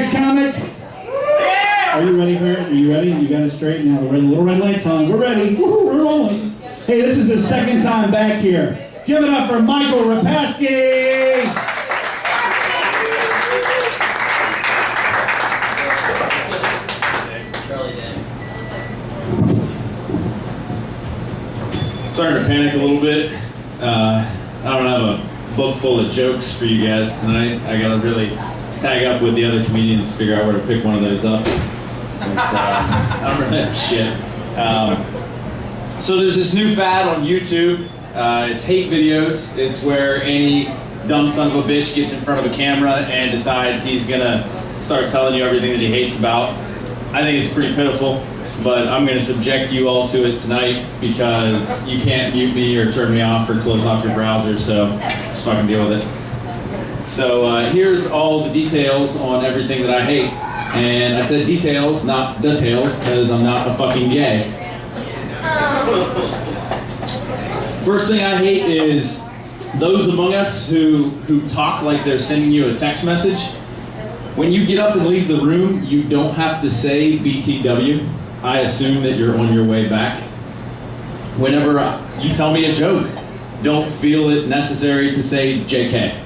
next comic? Are you ready for it? Are you ready? You got it straight now. The little red light's on. We're ready. Woo, we're rolling. Hey, this is his second time back here. Give it up for Michael Rapaski. Starting to panic a little bit. I don't have a book full of jokes for you guys tonight. I gotta really tag up with the other comedians, figure out where to pick one of those up. Since I don't really have shit. So there's this new fad on YouTube. It's hate videos. It's where any dumb son of a bitch gets in front of a camera and decides he's gonna start telling you everything that he hates about. I think it's pretty pitiful, but I'm gonna subject you all to it tonight because you can't mute me or turn me off or close off your browser, so just fucking deal with it. So here's all the details on everything that I hate. And I said details, not details, because I'm not a fucking gay. First thing I hate is those among us who talk like they're sending you a text message. When you get up and leave the room, you don't have to say BTW. I assume that you're on your way back. Whenever you tell me a joke, don't feel it necessary to say JK.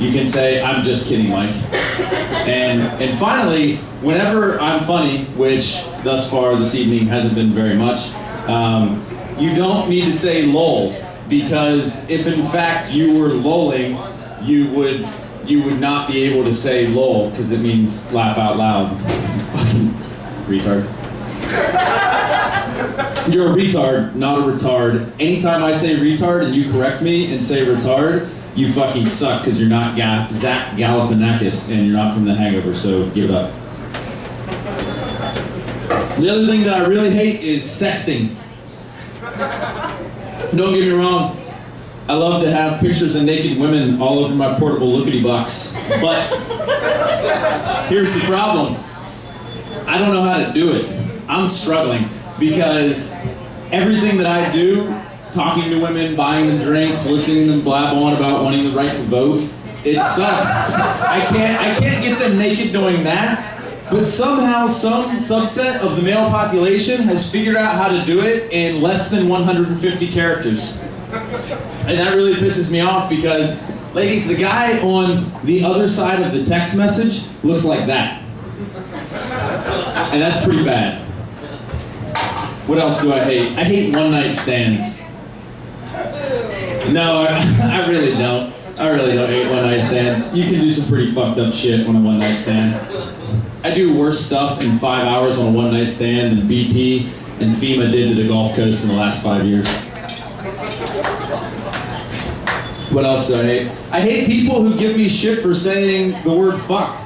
You can say, I'm just kidding, Mike. And finally, whenever I'm funny, which thus far this evening hasn't been very much, you don't need to say lol, because if in fact you were lolling, you would not be able to say lol, because it means laugh out loud. Fucking retard. You're a retard, not a retard. Anytime I say retard and you correct me and say retard, you fucking suck, because you're not Zach Galifianakis and you're not from The Hangover, so give it up. The other thing that I really hate is sexting. Don't get me wrong, I love to have pictures of naked women all over my portable lookity box, but here's the problem. I don't know how to do it. I'm struggling because everything that I do, talking to women, buying them drinks, listening to them blab on about wanting the right to vote, it sucks. I can't get them naked doing that, but somehow some subset of the male population has figured out how to do it in less than 150 characters. And that really pisses me off because, ladies, the guy on the other side of the text message looks like that. And that's pretty bad. What else do I hate? I hate one-night stands. No, I really don't. I really don't hate one-night stands. You can do some pretty fucked up shit on a one-night stand. I do worse stuff in 5 hours on a one-night stand than BP and FEMA did to the Gulf Coast in the last 5 years. What else do I hate? I hate people who give me shit for saying the word fuck.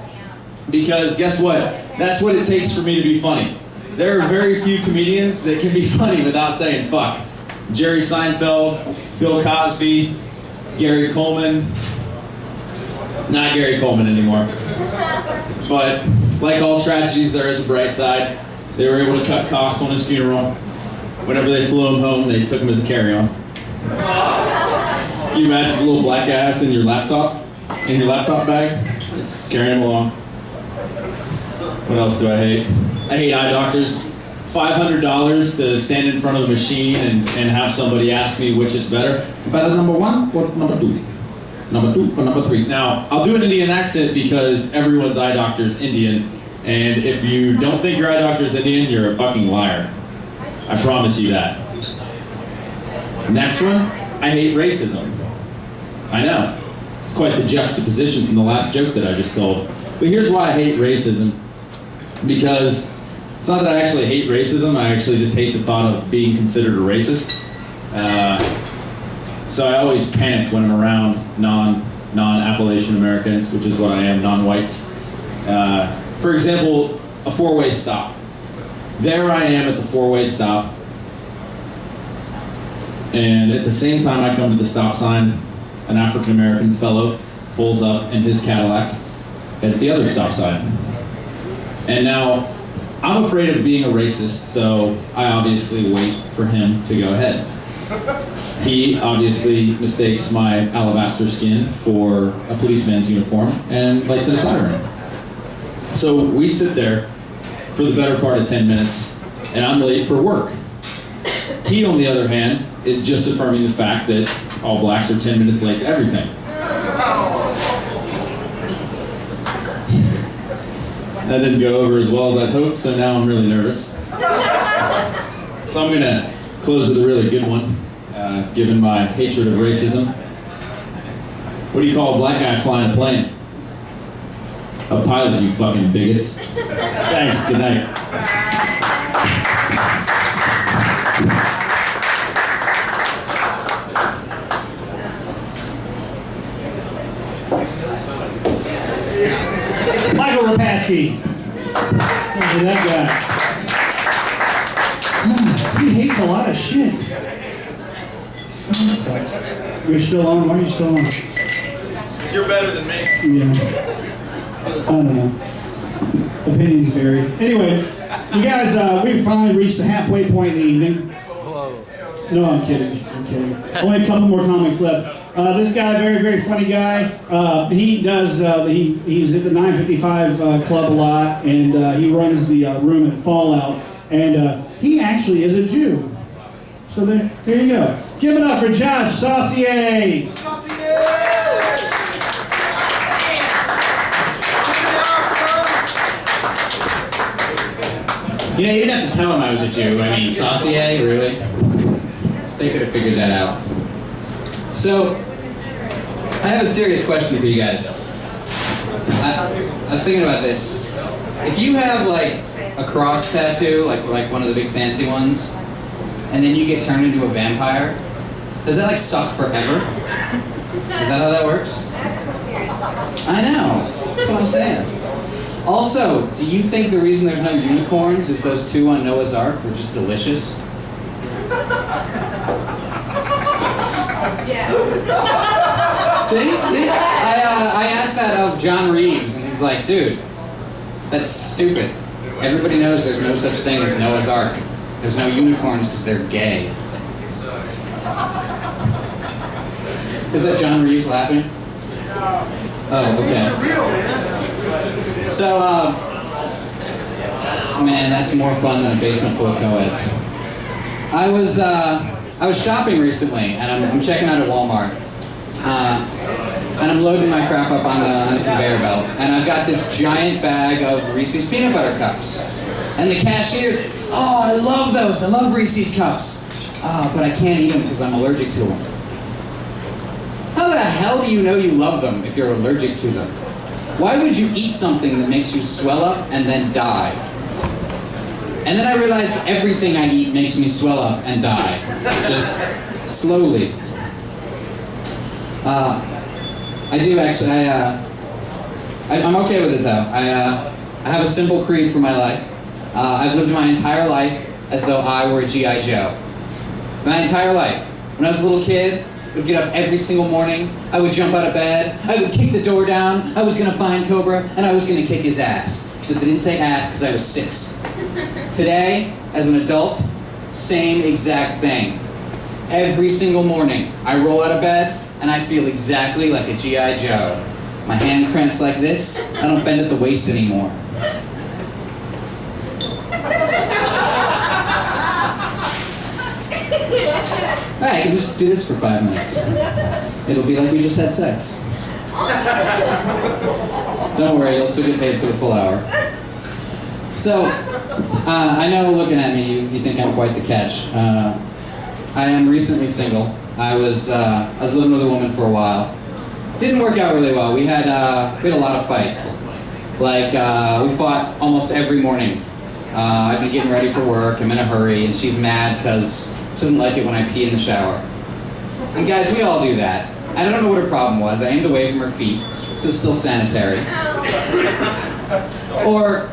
Because guess what? That's what it takes for me to be funny. There are very few comedians that can be funny without saying fuck. Jerry Seinfeld, Bill Cosby, Gary Coleman. Not Gary Coleman anymore. But like all tragedies, there is a bright side. They were able to cut costs on his funeral. Whenever they flew him home, they took him as a carry-on. Can you imagine his little black ass in your laptop bag? Just carrying him along. What else do I hate? I hate eye doctors. $500 to stand in front of the machine and have somebody ask me which is better. Better number one or number two? Number two or number three? Now, I'll do an Indian accent because everyone's eye doctor is Indian. And if you don't think your eye doctor is Indian, you're a fucking liar. I promise you that. Next one, I hate racism. I know. It's quite the juxtaposition from the last joke that I just told. But here's why I hate racism. Because it's not that I actually hate racism, I actually just hate the thought of being considered a racist. So I always panic when I'm around non-Appalachian Americans, which is what I am, non-whites. For example, a four-way stop. There I am at the four-way stop, and at the same time I come to the stop sign, an African-American fellow pulls up in his Cadillac at the other stop sign. And now, I'm afraid of being a racist, so I obviously wait for him to go ahead. He obviously mistakes my alabaster skin for a policeman's uniform and lights in a siren. So we sit there for the better part of 10 minutes, and I'm late for work. He, on the other hand, is just affirming the fact that all blacks are 10 minutes late to everything. That didn't go over as well as I'd hoped, so now I'm really nervous. So I'm gonna close with a really good one, given my hatred of racism. What do you call a black guy flying a plane? A pilot, you fucking bigots. Thanks, good night. Michael Rapaski. Look at that guy. He hates a lot of shit. That sucks. You're still on? Why are you still on? You're better than me. Yeah. I don't know. Opinions vary. Anyway, you guys, we've finally reached the halfway point in the evening. No, I'm kidding. I'm kidding. Only a couple more comics left. This guy, very, very funny guy. He does. He's at the 955 Club a lot, and he runs the room at Fallout. And he actually is a Jew. So there you go. Give it up for Josh Saucier. You know, you didn't have to tell him I was a Jew. I mean, Saucier, really? They could have figured that out. So, I have a serious question for you guys. I was thinking about this. If you have, like, a cross tattoo, like one of the big fancy ones, and then you get turned into a vampire, does that, like, suck forever? Is that how that works? I know. That's what I'm saying. Also, do you think the reason there's no unicorns is those two on Noah's Ark were just delicious? Yes. See? I asked that of John Reeves, and he's like, dude, that's stupid. Everybody knows there's no such thing as Noah's Ark. There's no unicorns because they're gay. Is that John Reeves laughing? Oh, okay. So, man, that's more fun than a basement full of co-eds. I was shopping recently, and I'm checking out at Walmart, and I'm loading my crap up on the conveyor belt, and I've got this giant bag of Reese's peanut butter cups, and the cashier's, oh, I love those, I love Reese's cups, but I can't eat them because I'm allergic to them. How the hell do you know you love them if you're allergic to them? Why would you eat something that makes you swell up and then die? And then I realized everything I eat makes me swell up and die. Just slowly. I do actually, I'm okay with it though. I have a simple creed for my life. I've lived my entire life as though I were a G.I. Joe. My entire life. When I was a little kid, I would get up every single morning, I would jump out of bed, I would kick the door down, I was going to find Cobra, and I was going to kick his ass. Except they didn't say ass because I was 6. Today, as an adult, same exact thing. Every single morning, I roll out of bed, and I feel exactly like a G.I. Joe. My hand cramps like this, I don't bend at the waist anymore. I can just do this for 5 minutes. It'll be like we just had sex. Don't worry, you'll still get paid for the full hour. So, I know looking at me, you think I'm quite the catch. I am recently single. I was living with a woman for a while. Didn't work out really well. We had a lot of fights. Like, we fought almost every morning. I've been getting ready for work, I'm in a hurry, and she's mad because she doesn't like it when I pee in the shower. And guys, we all do that. I don't know what her problem was. I aimed away from her feet, so it's still sanitary. Or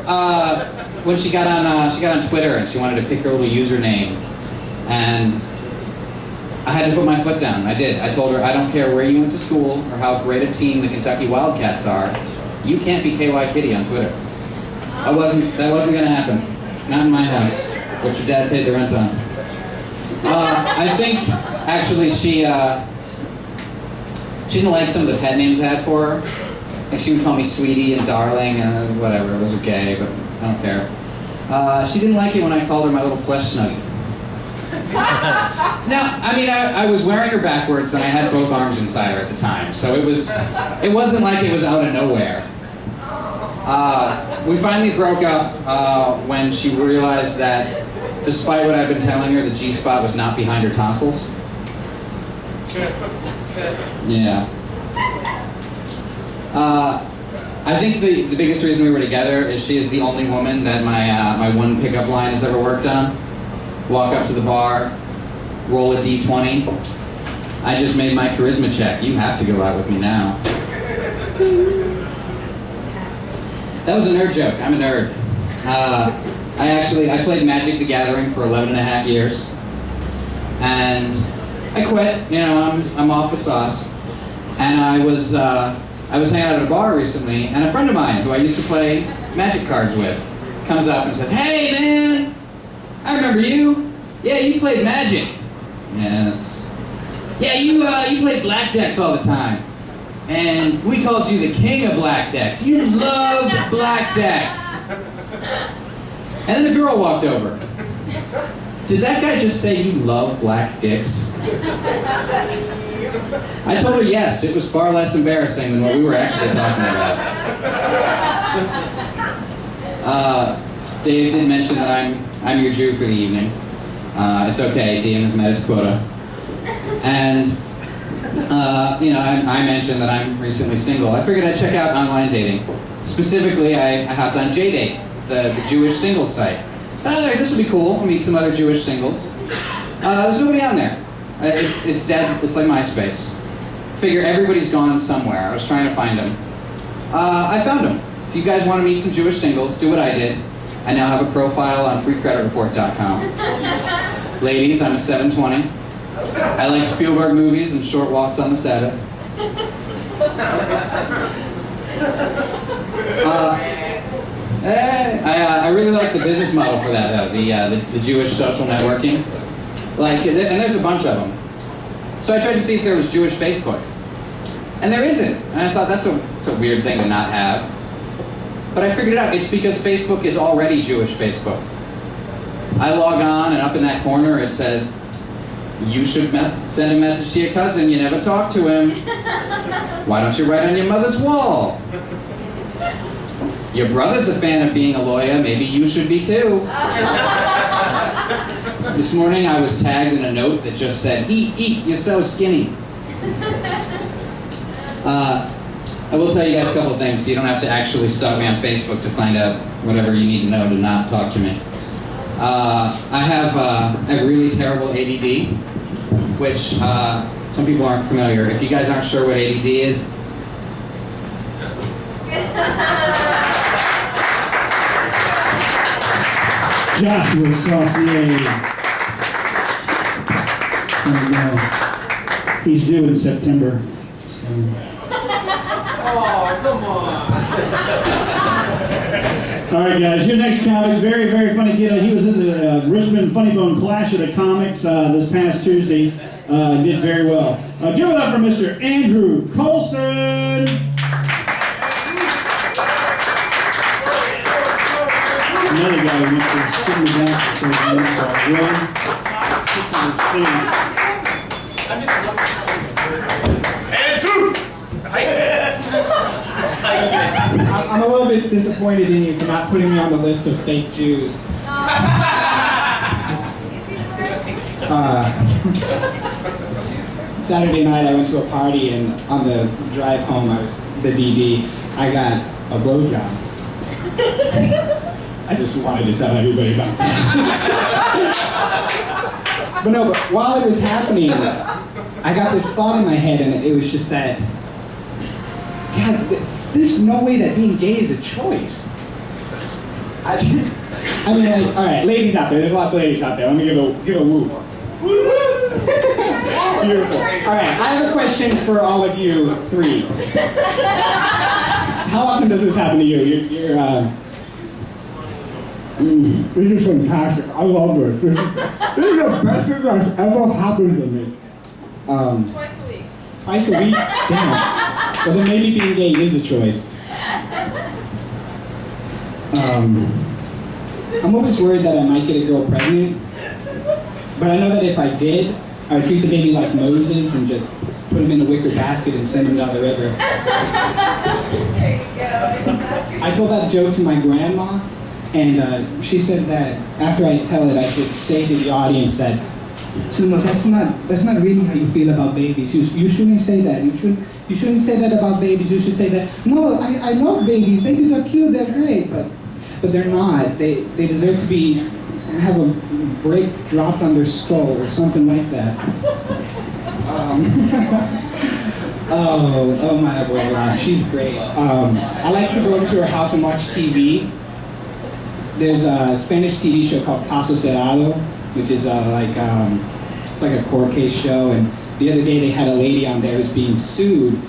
when she got on Twitter and she wanted to pick her little username, and I had to put my foot down. I did. I told her, I don't care where you went to school or how great a team the Kentucky Wildcats are. You can't be KY Kitty on Twitter. That wasn't gonna happen. Not in my house. What your dad paid the rent on. I think actually she didn't like some of the pet names I had for her. Like she would call me sweetie and darling and whatever. Those are gay, but I don't care. She didn't like it when I called her my little flesh snuggie. Now, I mean, I was wearing her backwards and I had both arms inside her at the time, so it wasn't like it was out of nowhere. We finally broke up when she realized that, despite what I've been telling her, the G-spot was not behind her tonsils. Yeah. I think the biggest reason we were together is she is the only woman that my one pickup line has ever worked on. Walk up to the bar, roll a D20. I just made my charisma check. You have to go out with me now. That was a nerd joke. I'm a nerd. I played Magic the Gathering for 11 and a half years. And I quit. You know, I'm off the sauce. And I was hanging out at a bar recently, and a friend of mine who I used to play Magic cards with comes up and says, "Hey man, I remember you. Yeah, you played Magic." Yes. "Yeah, you played black decks all the time. And we called you the king of black decks. You loved black decks." And then a girl walked over. "Did that guy just say you love black dicks?" I told her yes. It was far less embarrassing than what we were actually talking about. Dave did mention that I'm your Jew for the evening. It's okay. Diem has met its quota. And I mentioned that I'm recently single. I figured I'd check out online dating. Specifically, I hopped on JDate, the Jewish singles site. This will be cool. I'll meet some other Jewish singles. There's nobody on there. It's dead. It's like MySpace. Figure everybody's gone somewhere. I was trying to find them. I found them. If you guys want to meet some Jewish singles, do what I did. I now have a profile on freecreditreport.com. Ladies, I'm a 720. I like Spielberg movies and short walks on the Sabbath. I really like the business model for that, though, the Jewish social networking. And there's a bunch of them. So I tried to see if there was Jewish Facebook. And there isn't. And I thought that's a weird thing to not have. But I figured it out. It's because Facebook is already Jewish Facebook. I log on, and up in that corner it says, "You should send a message to your cousin. You never talk to him. Why don't you write on your mother's wall? Your brother's a fan of being a lawyer. Maybe you should be too." This morning I was tagged in a note that just said, "Eat, you're so skinny." I will tell you guys a couple things so you don't have to actually stalk me on Facebook to find out whatever you need to know to not talk to me. I have really terrible ADD, which some people aren't familiar. If you guys aren't sure what ADD is, Joshua Saucier. And, he's due in September. So. Oh, come on. All right, guys. Your next comic, very, very funny kid. He was in the Richmond Funny Bone Clash of the Comics this past Tuesday. Did very well. Give it up for Mr. Andrew Coalson. Another guy who went to sitting down for I'm a little bit disappointed in you for not putting me on the list of fake Jews. Saturday night I went to a party, and on the drive home, the DD, I got a blowjob. I just wanted to tell everybody about that. But while it was happening, I got this thought in my head, and it was just that, God, there's no way that being gay is a choice. I mean, like, all right, ladies out there, there's lots of ladies out there. Let me give a woo. Beautiful. All right, I have a question for all of you three. How often does this happen to you? This is fantastic. I love this. This is the best thing that's ever happened to me. Twice a week. Twice a week? Damn. Well, then maybe being gay is a choice. I'm always worried that I might get a girl pregnant, but I know that if I did, I would treat the baby like Moses and just put him in a wicker basket and send him down the river. There you go. I told that joke to my grandma, and she said that after I tell it, I should say to the audience that, so no, that's not really how you feel about babies. You shouldn't say that. You shouldn't say that about babies. You should say that, no, I love babies. Babies are cute, they're great, but they're not. They deserve to have a break dropped on their skull or something like that. Oh my abuela, she's great. I like to go over to her house and watch TV. There's a Spanish TV show called Caso Cerrado, which is it's like a court case show. And the other day they had a lady on there who's being sued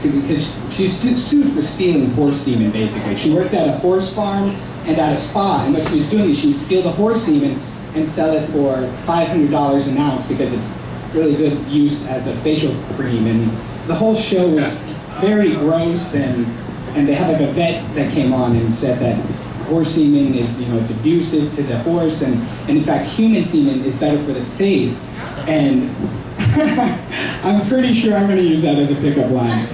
because she's sued for stealing horse semen. Basically, she worked at a horse farm and at a spa, and what she was doing is she would steal the horse semen and sell it for $500 an ounce because it's really good use as a facial cream. And the whole show was very gross, and they had like a vet that came on and said that horse semen is, it's abusive to the horse, and in fact human semen is better for the face. And I'm pretty sure I'm going to use that as a pickup line.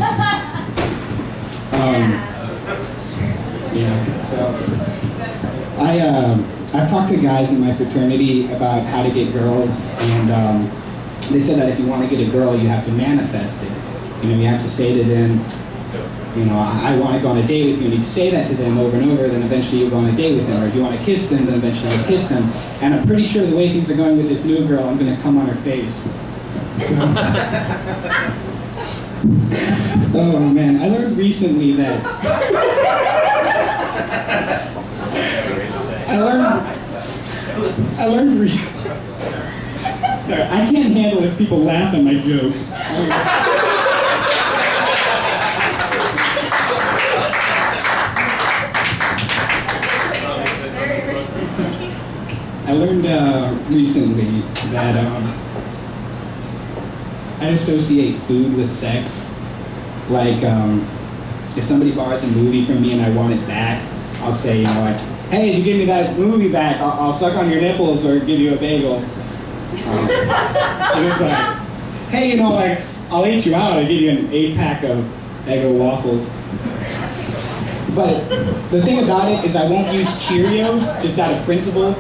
So I've talked to guys in my fraternity about how to get girls, and they said that if you want to get a girl, you have to manifest it. You have to say to them, I want to go on a date with you. And if you say that to them over and over, then eventually you'll go on a date with them. Or if you want to kiss them, then eventually you'll kiss them. And I'm pretty sure the way things are going with this new girl, I'm going to come on her face. Oh man, I learned recently that Sorry, I can't handle if people laugh at my jokes. I learned recently that I associate food with sex. Like, if somebody borrows a movie from me and I want it back, I'll say, hey, if you give me that movie back, I'll suck on your nipples or give you a bagel. It's like, hey, I'll eat you out. I'll give you an 8-pack of Eggo waffles. But the thing about it is I won't use Cheerios just out of principle,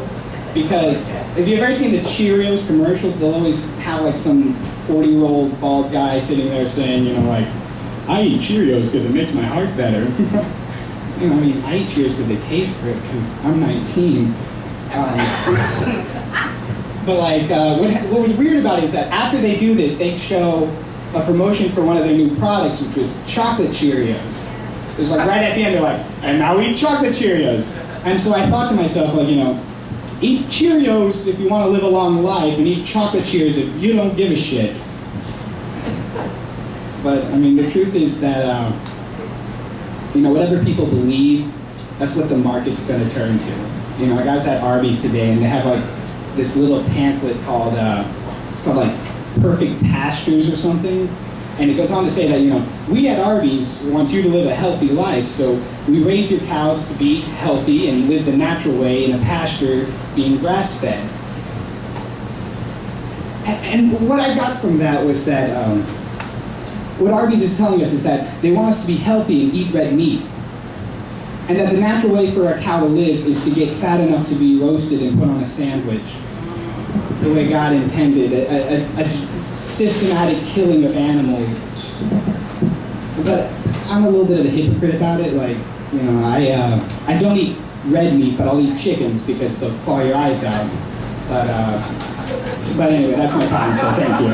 because if you've ever seen the Cheerios commercials, they'll always have some 40-year-old bald guy sitting there saying, I eat Cheerios because it makes my heart better. I eat Cheerios because they taste great because I'm 19. But what was weird about it is that after they do this, they show a promotion for one of their new products, which was chocolate Cheerios. It was right at the end, they're like, and now eat chocolate Cheerios. And so I thought to myself, eat Cheerios if you want to live a long life, and eat chocolate Cheerios if you don't give a shit. But, the truth is that, whatever people believe, that's what the market's going to turn to. I was at Arby's today, and they have, this little pamphlet called, it's called, Perfect Pastures or something. And it goes on to say that, we at Arby's want you to live a healthy life, so we raise your cows to be healthy and live the natural way in a pasture being grass-fed. And what I got from that was that what Arby's is telling us is that they want us to be healthy and eat red meat. And that the natural way for a cow to live is to get fat enough to be roasted and put on a sandwich. The way God intended, a systematic killing of animals. But I'm a little bit of a hypocrite about it. I don't eat red meat, but I'll eat chickens because they'll claw your eyes out. But anyway, that's my time, so thank you.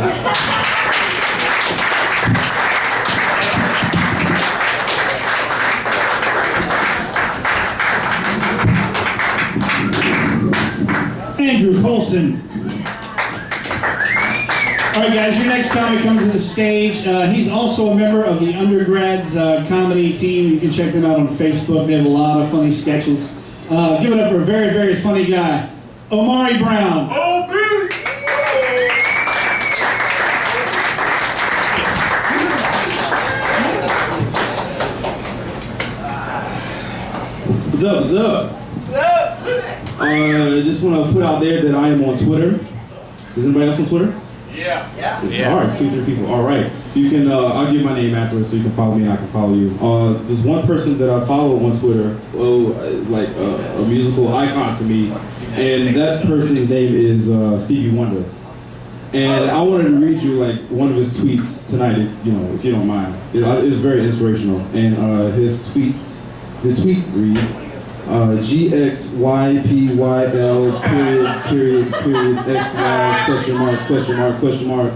Andrew Coalson. All right, guys, your next comic comes to the stage. He's also a member of the Undergrads comedy team. You can check them out on Facebook. They have a lot of funny sketches. Give it up for a very, very funny guy, Omari Brown. Oh, baby! What's up? What's up? Just want to put out there that I am on Twitter. Is anybody else on Twitter? Yeah. All right, 2, 3 people. All right. You can. I'll give my name afterwards, so you can follow me and I can follow you. There's one person that I follow on Twitter. Is like a musical icon to me, and that person's name is Stevie Wonder. And I wanted to read you like one of his tweets tonight, if you don't mind. It was very inspirational, and his tweet reads, GXYPYL period XY question mark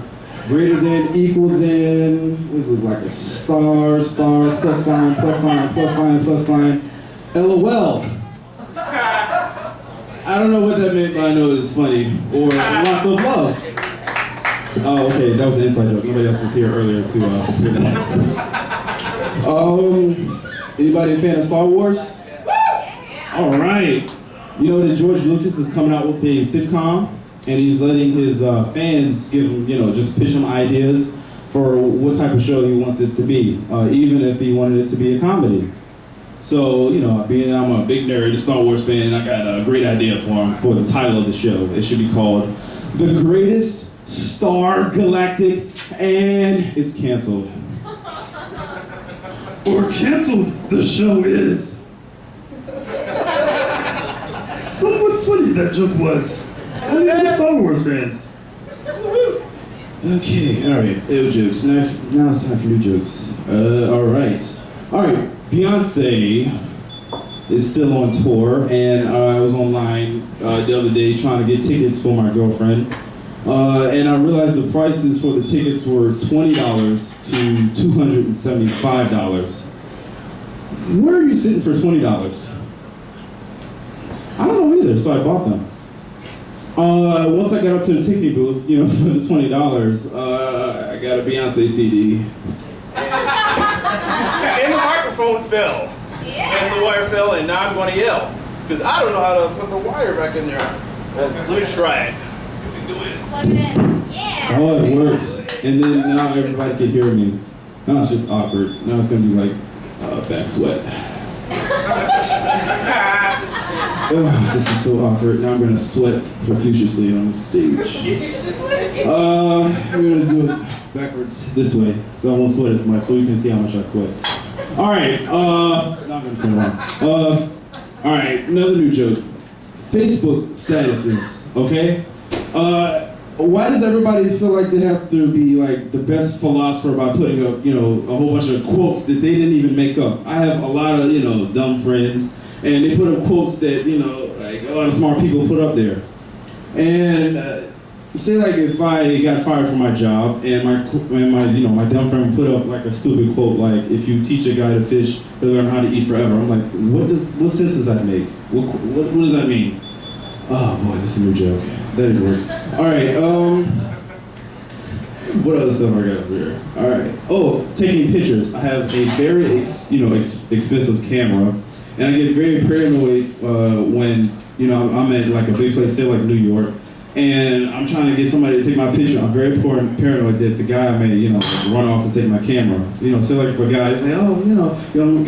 greater than equal than, this is like a star plus sign LOL. I don't know what that meant, but I know it's funny. Or lots of love. Oh, okay, that was an inside joke. Nobody else was here earlier to hear that. Anybody a fan of Star Wars? All right. You know that George Lucas is coming out with a sitcom, and he's letting his fans give him, just pitch him ideas for what type of show he wants it to be, even if he wanted it to be a comedy. So, being I'm a big nerd, a Star Wars fan, I got a great idea for him for the title of the show. It should be called The Greatest Star Galactic, and it's canceled. Or canceled the show is. Somewhat funny that joke was. Only for the Star Wars fans. Okay, alright, old jokes. Now it's time for new jokes. Alright, Beyonce is still on tour, and I was online the other day trying to get tickets for my girlfriend. And I realized the prices for the tickets were $20 to $275. Where are you sitting for $20? I don't know either, so I bought them. Once I got up to the ticketing booth, for the $20, I got a Beyonce CD. And the microphone fell. Yeah. And the wire fell, and now I'm going to yell. Because I don't know how to put the wire back in there. Well, let me try it. You can do it. Plug it in. Yeah. Oh, it works. And then now everybody can hear me. Now it's just awkward. Now it's going to be like back sweat. This is so awkward. Now I'm going to sweat profusely on the stage. I'm going to do it backwards this way, so I won't sweat as much, so you can see how much I sweat. All right. Now I'm going to turn around. All right. Another new joke. Facebook statuses. Okay. Why does everybody feel like they have to be like the best philosopher by putting up, a whole bunch of quotes that they didn't even make up? I have a lot of, dumb friends, and they put up quotes that, like a lot of smart people put up there. And say like if I got fired from my job and my dumb friend put up like a stupid quote like, if you teach a guy to fish, he'll learn how to eat forever. I'm like, what sense does that make? What does that mean? Oh boy, this is a new joke. That didn't work. All right. What other stuff I got up here? All right. Oh, taking pictures. I have a very expensive camera, and I get very paranoid when I'm at like a big place, say like New York, and I'm trying to get somebody to take my picture. I'm very paranoid that the guy may run off and take my camera. Say like if a guy say, oh you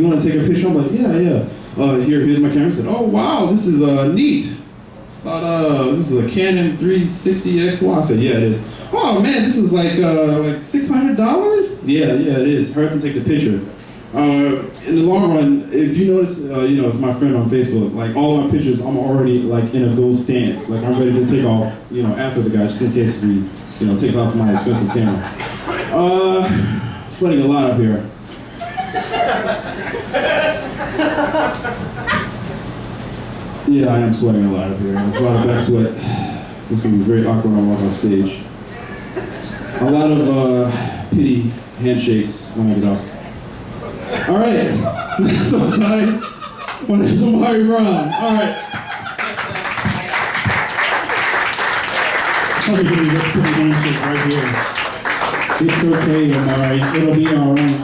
want to take a picture? I'm like yeah. Here's my camera. I said, oh wow, this is neat. This is a Canon 360 XY. I said, yeah, it is. Oh man, this is like $600? Yeah, it is. Hurry up and take the picture. In the long run, if you notice, if my friend on Facebook, like all my pictures, I'm already like in a go stance. Like I'm ready to take off, after the guy, just in case he, takes off my expensive camera. Sweating a lot up here. Yeah, I am sweating a lot up here. It's a lot of back sweat. This is going to be very awkward when I walk on stage. A lot of pity handshakes when I get off. All right. So tonight, my name is Omari Brown. All right. Let me give you this pretty handshake right here. It's okay, Omari. It'll be all right.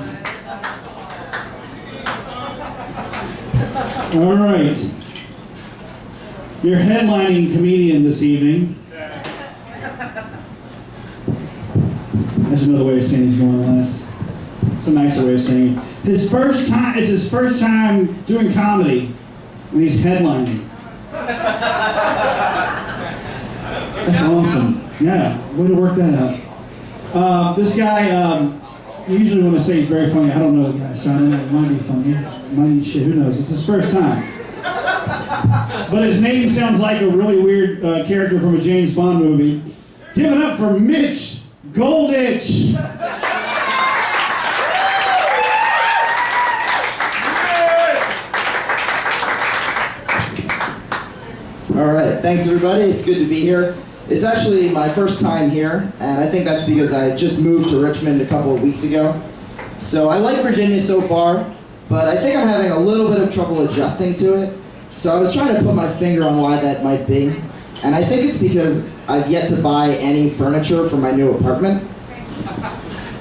All right. Your headlining comedian this evening. That's another way of saying he's going last. It's a nicer way of saying it. It's his first time doing comedy. And he's headlining. That's awesome. Yeah, way to work that out. This guy, usually when I say he's very funny, I don't know the guy, so I don't know. It might be funny. It might be shit, who knows? It's his first time. But his name sounds like a really weird character from a James Bond movie. Give it up for Mitch Goldich. All right, thanks everybody. It's good to be here. It's actually my first time here, and I think that's because I just moved to Richmond a couple of weeks ago. So I like Virginia so far, but I think I'm having a little bit of trouble adjusting to it. So I was trying to put my finger on why that might be, and I think it's because I've yet to buy any furniture for my new apartment.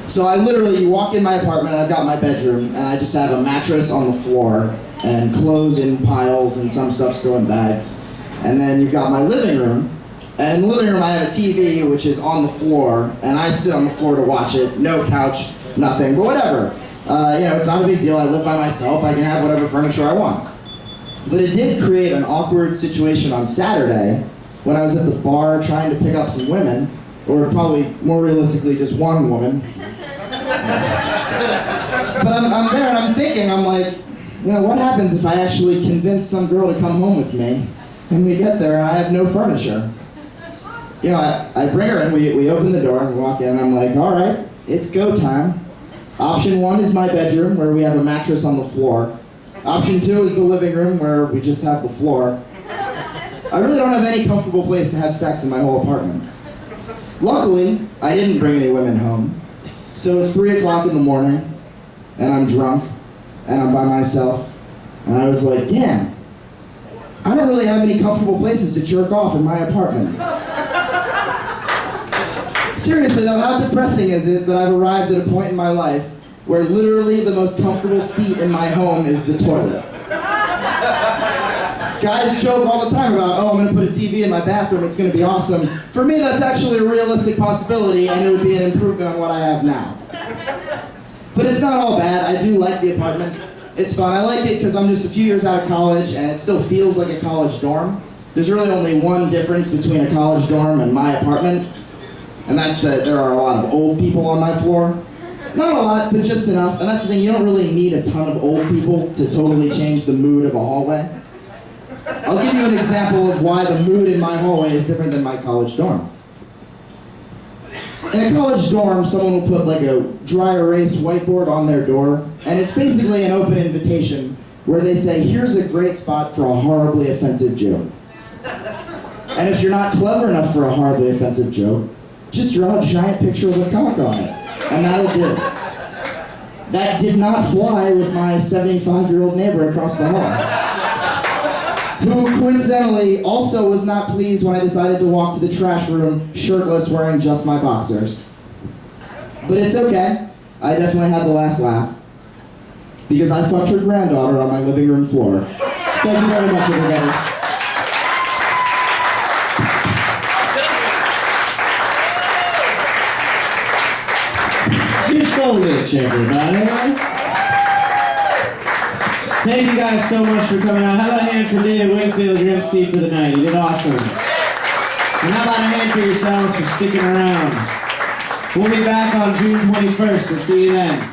So you walk in my apartment, and I've got my bedroom, and I just have a mattress on the floor, and clothes in piles, and some stuff still in bags. And then you've got my living room, and in the living room I have a TV which is on the floor, and I sit on the floor to watch it, no couch, nothing, but whatever. It's not a big deal, I live by myself, I can have whatever furniture I want. But it did create an awkward situation on Saturday when I was at the bar trying to pick up some women, or probably more realistically just one woman. But I'm there and I'm thinking, I'm like, what happens if I actually convince some girl to come home with me? And we get there and I have no furniture. I bring her in, we open the door and we walk in and I'm like, all right, it's go time. Option 1 is my bedroom where we have a mattress on the floor. Option 2 is the living room where we just have the floor. I really don't have any comfortable place to have sex in my whole apartment. Luckily, I didn't bring any women home. So it's 3 o'clock in the morning and I'm drunk and I'm by myself. And I was like, damn. I don't really have any comfortable places to jerk off in my apartment. Seriously though, how depressing is it that I've arrived at a point in my life where literally the most comfortable seat in my home is the toilet? Guys joke all the time about, I'm gonna put a TV in my bathroom, it's gonna be awesome. For me, that's actually a realistic possibility and it would be an improvement on what I have now. But it's not all bad, I do like the apartment. It's fun. I like it because I'm just a few years out of college and it still feels like a college dorm. There's really only one difference between a college dorm and my apartment, and that's that there are a lot of old people on my floor. Not a lot, but just enough, and that's the thing, you don't really need a ton of old people to totally change the mood of a hallway. I'll give you an example of why the mood in my hallway is different than my college dorm. In a college dorm, someone will put like a dry erase whiteboard on their door, and it's basically an open invitation where they say, here's a great spot for a horribly offensive joke. And if you're not clever enough for a horribly offensive joke, just draw a giant picture of a cock on it, and that'll do. That did not fly with my 75-year-old neighbor across the hall, who coincidentally also was not pleased when I decided to walk to the trash room shirtless wearing just my boxers. But it's okay, I definitely had the last laugh, because I fucked her granddaughter on my living room floor. Thank you very much, everybody. Mitch Goldich, everybody. Thank you guys so much for coming out. How about a hand for David Wingfield, your MC for the night? You did awesome. And how about a hand for yourselves for sticking around? We'll be back on June 21st. We'll see you then.